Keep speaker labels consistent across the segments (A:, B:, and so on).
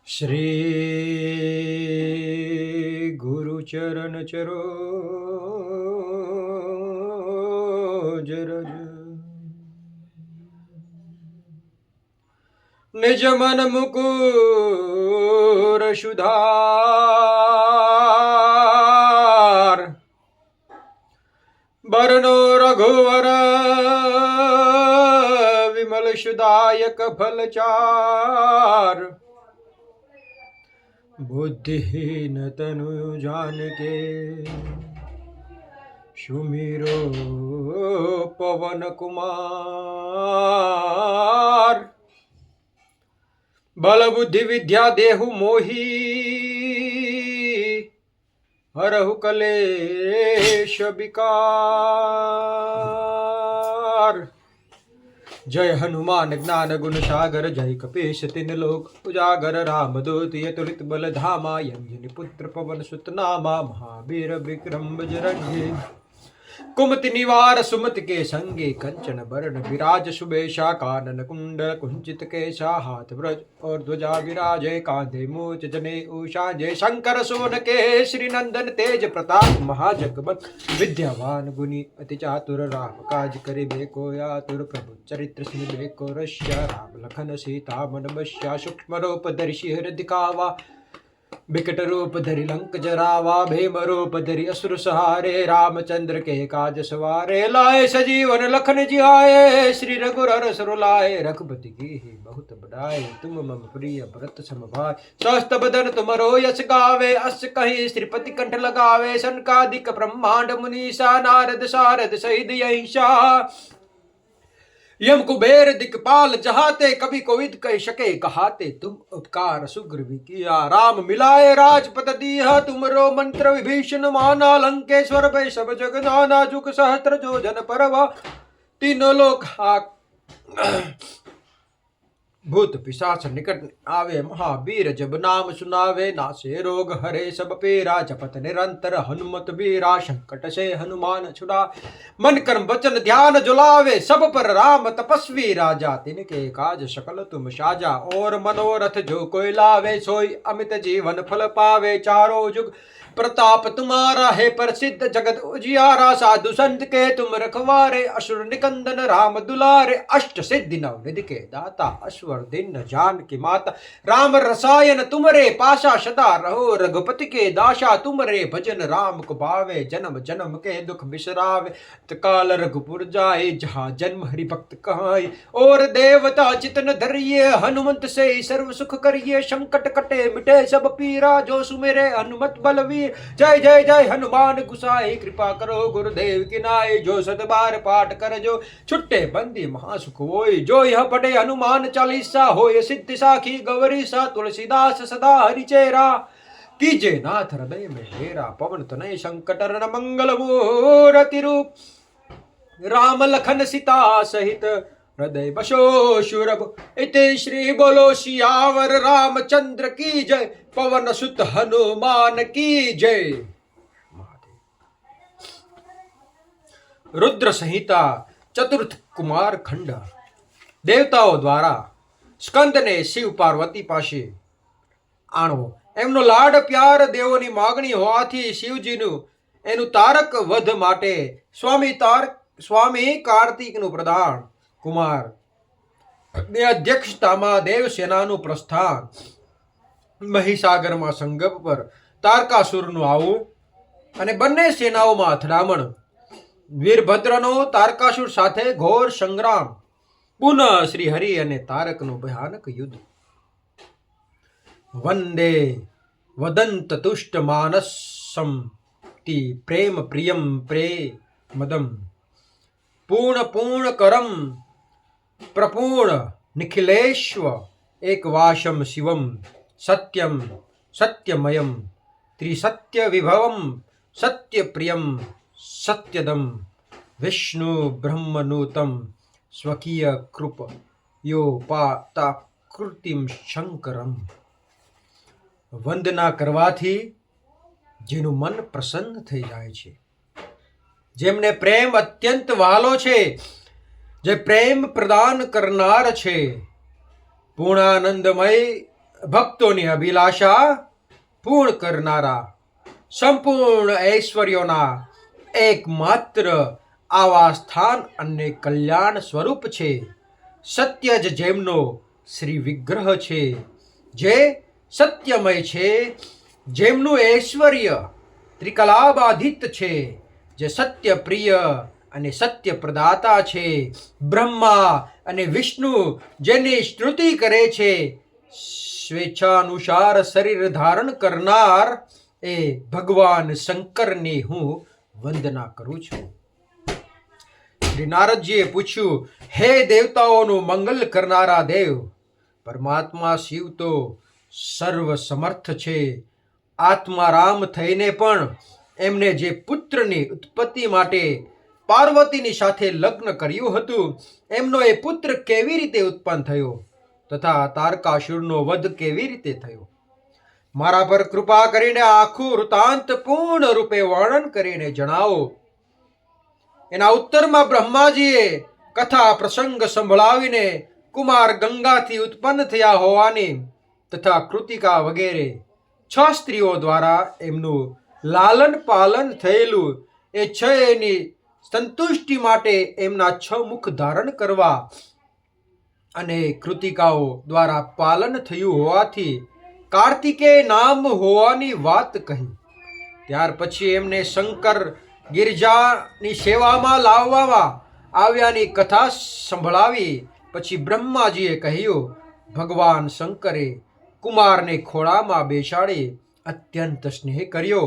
A: श्री गुरु चरण सरोज रज निज मन मुकुर सुधार बरनो रघुवर विमल सुदायक फलचार बुद्धिहीन तनु जान के सुमिरो पवन कुमार बल बुद्धि विद्या देहु मोही हरहु कलेश विकार। जय हनुमान ज्ञान गुण सागर जय कपीश तिन लोक उजागर रामदूत यतुलित बल धामा अंजनी पुत्र पवन सुत नामा महावीर विक्रम बजरंगी कुमति निवार सुमति के संगे कंचन बरण विराज सुबेशा कानन कुंडल कुंचित केशा हाथ ब्रज और ध्वजा विराजे कांधे मूच जने उषा जय शंकर सोन के श्री नंदन तेज प्रताप महाजगबल विद्यावान गुणी अति चातुर राम काज करिबे को आतुर प्रभु चरित्र सुनिबे को रस्या राम लखन सीता मन बस्या सूक्ष्म रूप दर्शि हृदय दिखावा विकट रूप धरि लंक जरावा भीम रूप धरि असुर सहारे रामचंद्र के काज सवारे लाए सजीवन लखन जियाए श्री रघुवर सुरलाए रघुपति की बहुत बड़ाई तुम मम प्रिय भरत सम भाई स्वस्थ बदन तुमरो यश गावे अस कहीं श्रीपति कंठ लगावे सनकादिक ब्रह्मांड मुनीसा नारद सारद सहित यहिषा यम कुबेर दिक्पाल जहाते कभी कोविद कह सके कहाते तुम उपकार सुग्रीव किया राम मिलाए राजपद दीहा तुमरो मंत्र विभीषण माना लंकेश्वर भय सब जग नाना जुग सहस्त्र जो जन परवा तीनों लोक भूत पिशाच निकट आवे महावीर जब नाम सुनावे नासे रोग हरे सब पीरा जपत निरंतर हनुमत बीरा संकट से हनुमान छुड़ा मन कर्म वचन ध्यान जुलावे सब पर राम तपस्वी राजा तिनके काज सकल तुम साजा और मनोरथ जो कोई लावे सोई अमित जीवन फल पावे चारों जुग प्रताप तुम्हारा है प्रसिद्ध जगत उजियारा साधु संत के तुम रखवारे असुर निकंदन राम दुलारे अष्ट सिद्धि नव निधि के दाता अश्वर दिन जान की माता राम रसायन तुमरे पाशा सदा रहो रघुपति के दाशा तुमरे भजन राम को भावे जन्म जन्म के दुख बिसरावे काल रघुपुर जाए जहाँ जन्म हरि भक्त कहाए और देवता चितन धरिए हनुमंत से सर्व सुख करिए संकट कटे मिटे सब पीरा जो सुमेरे हनुमत बलवीर जय जय जय हनुमान गुसाई कृपा करो गुरुदेव की नाई जो सत बार पाठ कर जो छुट्टे बंदी महासुख होय जो यह पढ़े हनुमान चालीसा होय सिद्धि साखी गौरी सा तुलसीदास सदा हरिचेरा कीजे नाथ हृदय में डेरा पवन तनय संकट हरण मंगल मूर्ति रूप राम लखन सीता सहित हृदय बसो शूरभ इति श्री बोलो सियावर रामचंद्र की जय पवन सुत हनुमान की जय। रुद्र संहिता चतुर्थ कुमार खंड। દેવતાઓ દ્વારા સ્કંદને શિવ પાર્વતી પાસે આણવો એમનો લાડ પ્યાર દેવોની માગણી હોવાથી શિવજીનું એનું તારક વધ માટે સ્વામી કાર્તિકનું પ્રધાન કુમાર ની અધ્યક્ષતામાં દેવસેનાનું પ્રસ્થાન મહીસાગરમાં સંગમ પર તારકાસુરનું આવું અને બંને સેનાઓમાં અથડામણ વીરભદ્રનો તારકાસુર સાથે ઘોર સંગ્રામ પુનઃ શ્રી હરિ અને તારકનું ભયાનક યુદ્ધ વંદે વદંત તુષ્ટ માનસમ તિ પ્રેમ પ્રિયમ પ્રેમદમ પૂર્ણ પૂર્ણ કરમ પ્રપૂર્ણ નિખિલેશ્વ એકવાશમ શિવમ સત્યમ સત્યમયમ ત્રિસત્ય વિભવમ સત્યપ્રિયમ સત્યદમ વિષ્ણુ બ્રહ્મનુતમ સ્વકીય કૃપ યોપાતાકૃતિમ શંકરમ। વંદના કરવાથી જેનું મન પ્રસન્ન થઈ જાય છે, જેમને પ્રેમ અત્યંત વહાલો છે, જે પ્રેમ પ્રદાન કરનાર છે, પૂર્ણાનંદમય ભક્તોની અભિલાષા પૂર્ણ કરનારા સંપૂર્ણ ઐશ્વર્યોના એકમાત્ર આવા સ્થાન અને કલ્યાણ સ્વરૂપ છે. સત્ય જ જેમનો શ્રી વિગ્રહ છે, જે સત્યમય છે, જેમનું ઐશ્વર્ય ત્રિકલાબાધિત છે, જે સત્ય પ્રિય અને સત્ય પ્રદાતા છે. બ્રહ્મા અને વિષ્ણુ જેની સ્તુતિ કરે છે, સ્વેચ્છાનુસાર શરીર ધારણ કરનાર એ ભગવાન શંકરની હું વંદના કરું છું. શ્રી નારદજીએ પૂછ્યું, હે દેવતાઓનું મંગલ કરનારા દેવ, પરમાત્મા શિવ તો સર્વ સમર્થ છે. આત્મારામ થઈને પણ એમને જે પુત્રની ઉત્પત્તિ માટે પાર્વતીની સાથે લગ્ન કર્યું હતું, એમનો એ પુત્ર કેવી રીતે ઉત્પન્ન થયો તથા તારકાસુરનો વધ કેવી રીતે થયો, મારા પર કૃપા કરીને આખું વૃતાંત પૂર્ણ રૂપે વર્ણન કરીને જણાવો. એના ઉત્તરમાં બ્રહ્માજીએ કથા પ્રસંગ સંભળાવીને કુમાર ગંગાથી ઉત્પન્ન થયા હોવાની તથા કૃતિકા વગેરે 6 સ્ત્રીઓ દ્વારા એમનું લાલન પાલન થયેલું એ 6 એની સંતુષ્ટિ માટે એમના 6 મુખ ધારણ કરવા અને કૃતિકાઓ દ્વારા પાલન થયું હોવાથી કાર્તિકેય નામ હોવાની વાત કહી. ત્યાર પછી એમને શંકર ગિરજાની સેવામાં લાવવામાં આવ્યાની કથા સંભળાવી. પછી બ્રહ્માજીએ કહ્યું, ભગવાન શંકરે કુમારને ખોળામાં બેસાડી અત્યંત સ્નેહ કર્યો.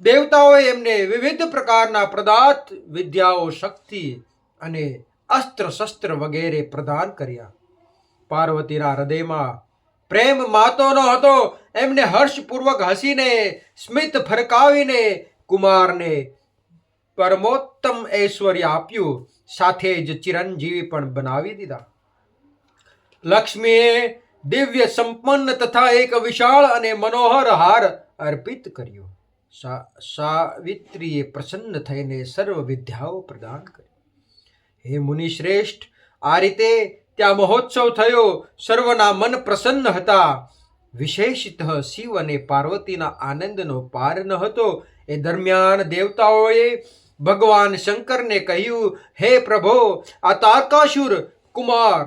A: દેવતાઓએ એમને વિવિધ પ્રકારના પ્રદાત વિદ્યાઓ, શક્તિ અને અસ્ત્ર શસ્ત્ર વગેરે પ્રદાન કર્યા. પાર્વતીના હૃદયમાં પ્રેમ માતો ન હતો. એમને હર્ષપૂર્વક હસીને સ્મિત ફરકાવીને કુમારને પરમોત્તમ ઐશ્વર્ય આપ્યું, સાથે જ ચિરંજીવી પણ બનાવી દીધા. લક્ષ્મીએ દિવ્ય સંપન્ન તથા એક વિશાળ અને મનોહર હાર અર્પિત કર્યો. સાવિત્રીએ પ્રસન્ન થઈને સર્વ વિદ્યાઓ પ્રદાન કરી. હે મુનિ શ્રેષ્ઠ, આ રીતે ત્યાં મહોત્સવ થયો. સર્વના મન પ્રસન્ન હતા. વિશેષતઃ શિવ અને પાર્વતીના આનંદનો પાર ન હતો. એ દરમિયાન દેવતાઓએ ભગવાન શંકરને કહ્યું, હે પ્રભો, આ તારકાસુર કુમાર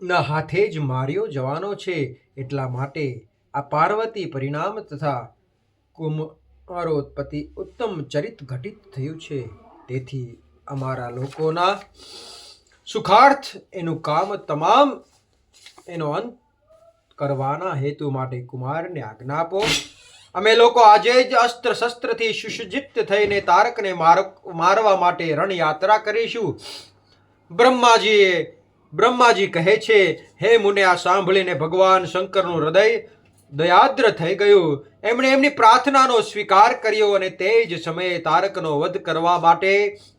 A: ના હાથે જ માર્યો જવાનો છે. એટલા માટે આ પાર્વતી પરિણામ તથા કુમારોત્પત્તિ ઉત્તમ ચરિત ઘટિત થયું છે. તેથી અમારા લોકોના સુખાર્થ એનું કામ તમામ એનો અંત કરવાના હેતુ માટે કુમારને આજ્ઞા આપો. અમે લોકો આજે જ અસ્ત્ર શસ્ત્રથી સુસજ્જિત થઈને તારકને મારવા માટે રણયાત્રા કરીશું. બ્રહ્માજી કહે છે, હે મુને, આ સાંભળીને ભગવાન શંકરનું હૃદય દયાદ્ર થઈ ગયું. એમણે એમની પ્રાર્થનાનો સ્વીકાર કર્યો અને તે જ સમયે તારકનો વધ કરવા માટે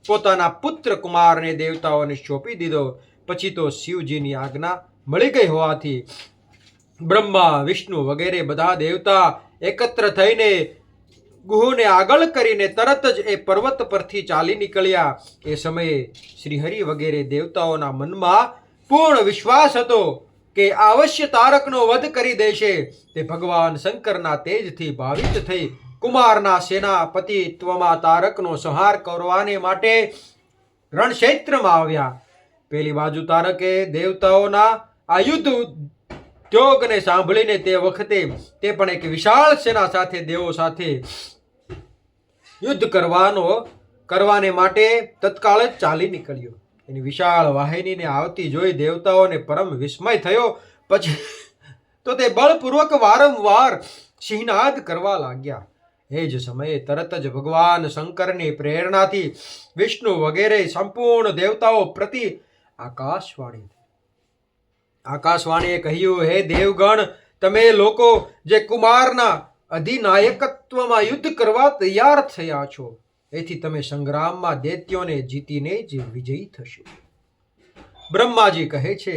A: પોતાના પુત્ર કુમારને દેવતાઓને સોંપી દીધો. પછી તો શિવજીની આજ્ઞા મળી ગઈ હોવાથી બ્રહ્મા, વિષ્ણુ વગેરે બધા દેવતા એકત્ર થઈને ગુહુને આગળ કરીને તરત જ એ પર્વત પરથી ચાલી નીકળ્યા. એ સમયે શ્રીહરિ વગેરે દેવતાઓના મનમાં પૂર્ણ વિશ્વાસ હતો કે અવશ્ય તારકનો વધ કરી દેશે. તે ભગવાન શંકરના તેજથી ભાવિત થઈ કુમારના સેનાપતિત્વમાં તારકનો સંહાર કરવાને માટે રણક્ષેત્રમાં આવ્યા. પેલી બાજુ તારકે દેવતાઓના આ યુદ્ધ ઉદ્યોગને સાંભળીને તે વખતે તે પણ એક વિશાળ સેના સાથે દેવો સાથે યુદ્ધ કરવાને માટે તત્કાળ જ ચાલી નીકળ્યો. એની વિશાળ વાહિનીને આવતી જોઈ દેવતાઓને પરમ વિસ્મય થયો. પછી તો તે બળપૂર્વક વારંવાર સિંહનાદ કરવા લાગ્યા. એ જ સમયે તરત જ ભગવાન શંકરની પ્રેરણાથી વિષ્ણુ વગેરે સંપૂર્ણ દેવતાઓ પ્રતિ આકાશવાણીએ કહ્યું, હે દેવગણ, તમે લોકો જે કુમારના અધિનાયકત્વમાં યુદ્ધ કરવા તૈયાર થયા છો, એથી તમે સંગ્રામમાં દૈત્યોને જીતીને જ વિજયી થશો. બ્રહ્માજી કહે છે,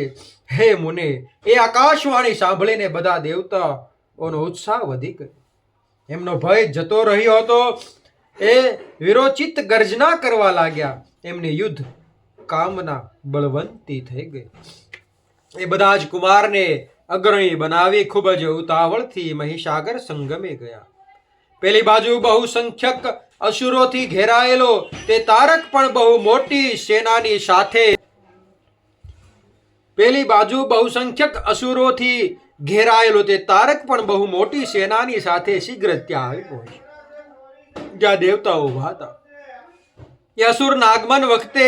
A: હે મુને, એ આકાશવાણી સાંભળીને બધા દેવતાઓનો ઉત્સાહ વધી ગયો. એમનો ભય જતો રહ્યો હતો. એ વિરોચિત ગર્જના કરવા લાગ્યા. એમની યુદ્ધ કામના બળવંતી થઈ ગઈ. એ બધા જ કુમારને અગ્રણી બનાવી ખૂબ જ ઉતાવળથી મહીસાગર સંગમે ગયા. પેલી બાજુ બહુસંખ્યક અસુરોથી ઘેરાયેલો તે તારક પણ બહુ મોટી સેનાની સાથે પેલી બાજુ બહુસંખ્યક અસુરોથી ઘેરાયેલો તે તારક પણ બહુ મોટી સેનાની સાથે શીઘ્ર ત્યાં આવી પહોંચ્યો જ્યાં દેવતાઓ ઉભા હતા. એ અસુરના આગમન વખતે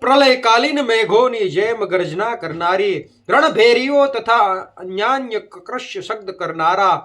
A: પ્રલયકાલીન મેઘોની જેમ ગર્જના કરનારી રણભેરીઓ તથા અન્યાન્ય કૃષ્ય શબ્દ કરનારા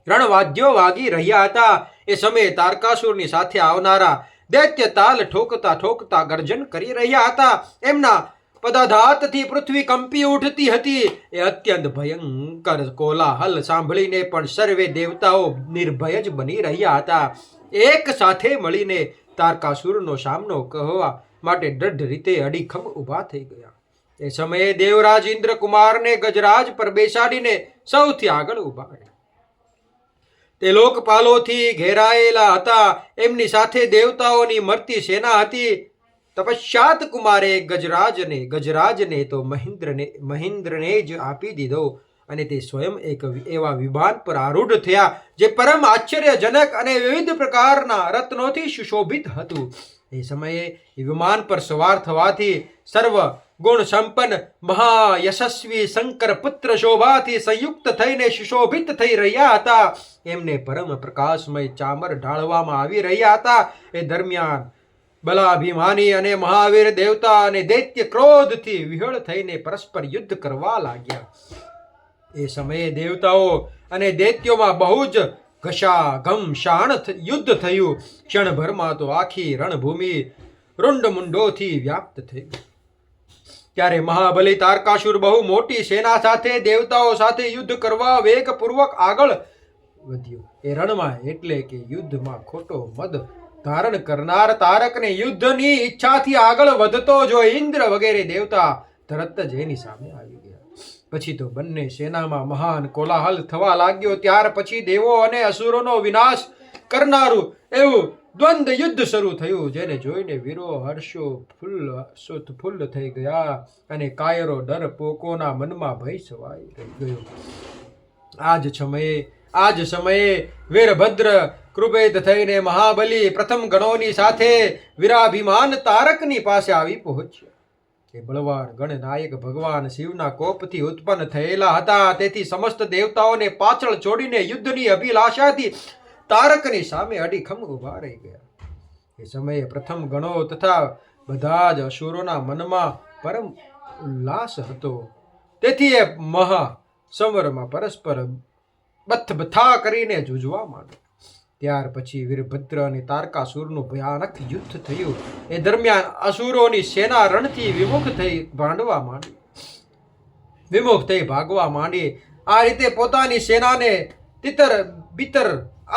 A: રણવાદ્યો વાગી રહ્યા હતા. એ સમયે તારકાસુરની સાથે આવનારા દૈત્ય તાલ ઠોકતા ઠોકતા ગર્જન કરી રહ્યા હતા. એમના પદાઘાતથી પૃથ્વી કંપી ઉઠતી હતી. એ અત્યંત ભયંકર કોલાહલ સાંભળીને પણ સર્વે દેવતાઓ નિર્ભય જ બની રહ્યા હતા. એક સાથે મળીને તારકાસુરનો સામનો કરવા માટે દ્રઢ રીતે અડીખમ ઊભા થઈ ગયા. એ સમયે દેવરાજ ઇન્દ્રકુમારને ગજરાજ પર બેસાડીને સૌથી આગળ ઊભા રહ્યા. તે લોકપાલોથી ઘેરાયેલા હતા. એમની સાથે દેવતાઓની મરતી સેના હતી. તપશ્ચાત કુમારે ગજરાજને તો મહેન્દ્રને જ આપી દીધો અને તે સ્વયં એક એવા વિમાન પર આરૂઢ થયા જે પરમ આશ્ચર્યજનક અને વિવિધ પ્રકારના રત્નોથી સુશોભિત હતું. એ સમયે વિમાન પર સવાર થવાથી સર્વ ગુણ સંપન્ન મહાયશસ્વી શંકર પુત્ર શોભાથી સંયુક્ત થઈને સુશોભિત થઈ રહ્યા હતા. એમને પરમ પ્રકાશમય ચામર ઢાળવામાં આવી રહ્યા હતા. એ દરમિયાન બલાભિમાની અને મહાવીર દેવતા અને દૈત્ય ક્રોધથી વિહળ થઈને પરસ્પર યુદ્ધ કરવા લાગ્યા. એ સમયે દેવતાઓ અને દૈત્યોમાં બહુ જ ઘમાસાણ યુદ્ધ થયું. ક્ષણભરમાં તો આખી રણભૂમિ રૂંડમુંડોથી વ્યાપ્ત થઈ ગઈ. ત્યારે મહાબલી તારકાસુર બહુ મોટી સેના સાથે દેવતાઓ સાથે યુદ્ધ કરવા વેગપૂર્વક આગળ વધ્યો. એ રણમાં એટલે કે યુદ્ધમાં ખોટો મદ ધારણ કરનાર તારકને યુદ્ધની ઈચ્છાથી આગળ વધતો જોઈ ઇન્દ્ર વગેરે દેવતા તરત જ એની સામે આવી ગયા. પછી તો બંને સેનામાં મહાન કોલાહલ થવા લાગ્યો. ત્યાર પછી દેવો અને અસુરોનો વિનાશ કરનારું એવું દ્વંદ્વ યુદ્ધ શરૂ થયું, જેને જોઈને વીરો હર્ષો ફૂલ થઈ ગયા અને કાયરો ડર પોકોના મનમાં ભય છવાઈ ગયો. આ જ સમયે વીરભદ્ર કૃપેત થઈને મહાબલી પ્રથમ ગણોની સાથે વીરાભિમાન તારકની પાસે આવી પહોંચ્યા. એ બળવાન ગણનાયક ભગવાન શિવના કોપથી ઉત્પન્ન થયેલા હતા. તેથી સમસ્ત દેવતાઓને પાછળ છોડીને યુદ્ધની અભિલાષાથી તારકની સામે અડીખમ ઊભા રહી ગયા. એ સમયે પ્રથમ ગણો તથા બધા જ અસુરોના મનમાં પરમ ઉલ્લાસ હતો. તેથી એ મહાસમરમાં પરસ્પર બથબથા કરીને જૂજવા માંડ્યા. ત્યાર પછી વીરભદ્ર અને તારકાસુરનું ભયાનક યુદ્ધ થયું. એ દરમિયાન અસુરોની સેના રણથી વિમુખ થઈ ભાગવા માંડી. આ રીતે પોતાની સેનાને તિતર બિતર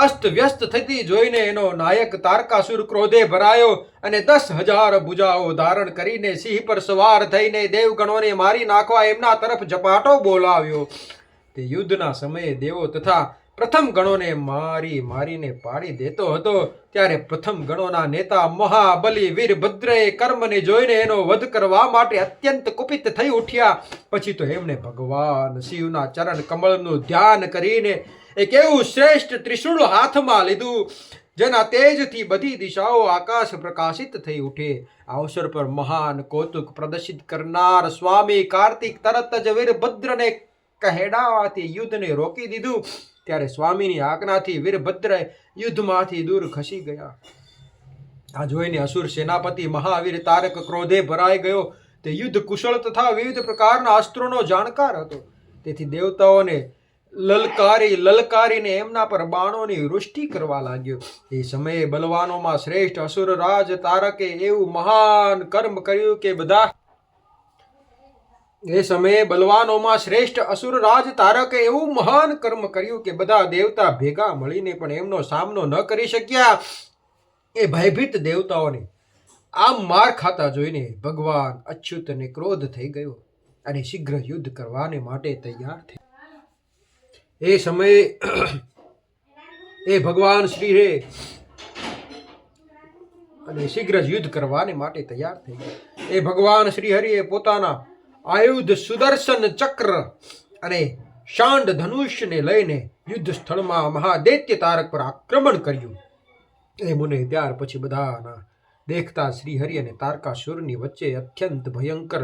A: અસ્ત વ્યસ્ત થતી જોઈને એનો નાયક તારકાસુર ક્રોધે ભરાયો અને 10,000 ભુજાઓ ધારણ કરીને સિંહ પર સવાર થઈને દેવગણોને મારી નાખવા એમના તરફ ઝપાટો બોલાવ્યો. તે યુદ્ધના સમયે દેવો તથા પ્રથમ ગણોને મારીને પાડી દેતો હતો. ત્યારે પ્રથમ ગણોના નેતા મહાબલી વીરભદ્રએ કર્મને જોઈને એનો વધ કરવા માટે અત્યંત કુપિત થઈ ઉઠ્યા. પછી તો એમણે ભગવાન શિવના ચરણ કમળનું ધ્યાન કરીને એક એવું શ્રેષ્ઠ ત્રિશૂળ હાથમાં લીધું જેના તેજથી બધી દિશાઓ આકાશ પ્રકાશિત થઈ ઉઠે. આ અવસર પર મહાન કૌતુક પ્રદર્શિત કરનાર સ્વામી કાર્તિક તરત જ વીરભદ્રને કહેડાવાથી યુદ્ધને રોકી દીધું. ત્યારે સ્વામીની આજ્ઞાથી વીરભદ્ર યુદ્ધમાંથી દૂર ખસી ગયા. આ જોઈને અસુર સેનાપતિ મહાવીર તારક ક્રોધે ભરાઈ ગયો. તે યુદ્ધ કુશળ તથા વિવિધ પ્રકારના અસ્ત્રોનો જાણકાર હતો. તેથી દેવતાઓને લલકારીને એમના પર બાણોની વૃષ્ટિ કરવા લાગ્યો. એ સમયે બલવાનોમાં શ્રેષ્ઠ અસુર રાજ તારકે એવું મહાન કર્મ કર્યું કે બધા દેવતા ભેગા મળીને પણ એમનો સામનો ન કરી શક્યા. એ ભયભીત દેવતાઓને આમ માર ખાતા જોઈને ભગવાન અચ્યુતને ક્રોધ થઈ ગયો અને શીઘ્ર યુદ્ધ કરવાને માટે તૈયાર થયા. એ સમયે એ ભગવાન શ્રીએ અને શીઘ્ર યુદ્ધ કરવાને માટે તૈયાર થઈ ગયા. એ ભગવાન શ્રી હરિએ પોતાના આયુધ સુદર્શન ચક્ર અને શાંડ ધનુષ્યને લઈને યુદ્ધ સ્થળમાં મહાદૈત્ય તારક પર આક્રમણ કર્યું. એ મુને ત્યાર પછી બધાના દેખતા શ્રીહરિ અને તારકાસુરની વચ્ચે અત્યંત ભયંકર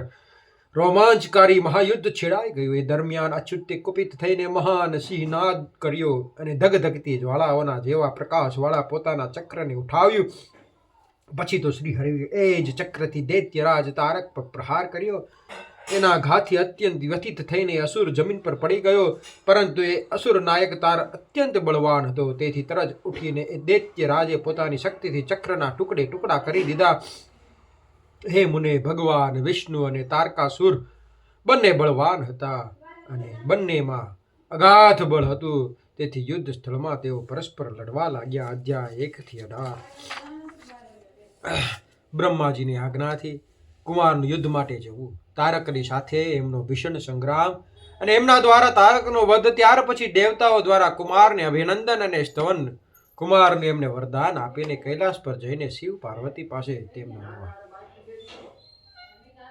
A: રોમાંચકારી મહાયુદ્ધ છેડાઈ ગયું. એ દરમિયાન અચ્યુતે કુપિત થઈને મહાન સિંહનાદ કર્યો અને ધગધગતી જ્વાળાઓના જેવા પ્રકાશવાળા પોતાના ચક્રને ઉઠાવ્યું. પછી તો શ્રીહરિએ એ જ ચક્રથી દૈત્યરાજ તારક પર પ્રહાર કર્યો. એના ઘાથી અત્યંત વ્યથિત થઈને અસુર જમીન પર પડી ગયો. પરંતુ એ અસુર નાયક તાર અત્યંત બળવાન હતો. તેથી તરત ઉઠીને એ દૈત્ય રાજે પોતાની શક્તિથી ચક્રના ટુકડે ટુકડા કરી દીધા. હે મુને, ભગવાન વિષ્ણુ અને તારકાસુર બંને બળવાન હતા અને બંનેમાં અગાધ બળ હતું. તેથી યુદ્ધ સ્થળમાં તેઓ પરસ્પર લડવા લાગ્યા. અધ્યાય 1-18. બ્રહ્માજીની આજ્ઞાથી કુમારનું યુદ્ધ માટે જવું, તારકની સાથે એમનો ભીષણ સંગ્રામ અને એમના દ્વારા તારકનો વધ. ત્યાર પછી દેવતાઓ દ્વારા કુમારને અભિનંદન અને સ્તવન. કુમારને એમને વરદાન આપીને કૈલાસ પર જઈને શિવ પાર્વતી પાસે તેમનું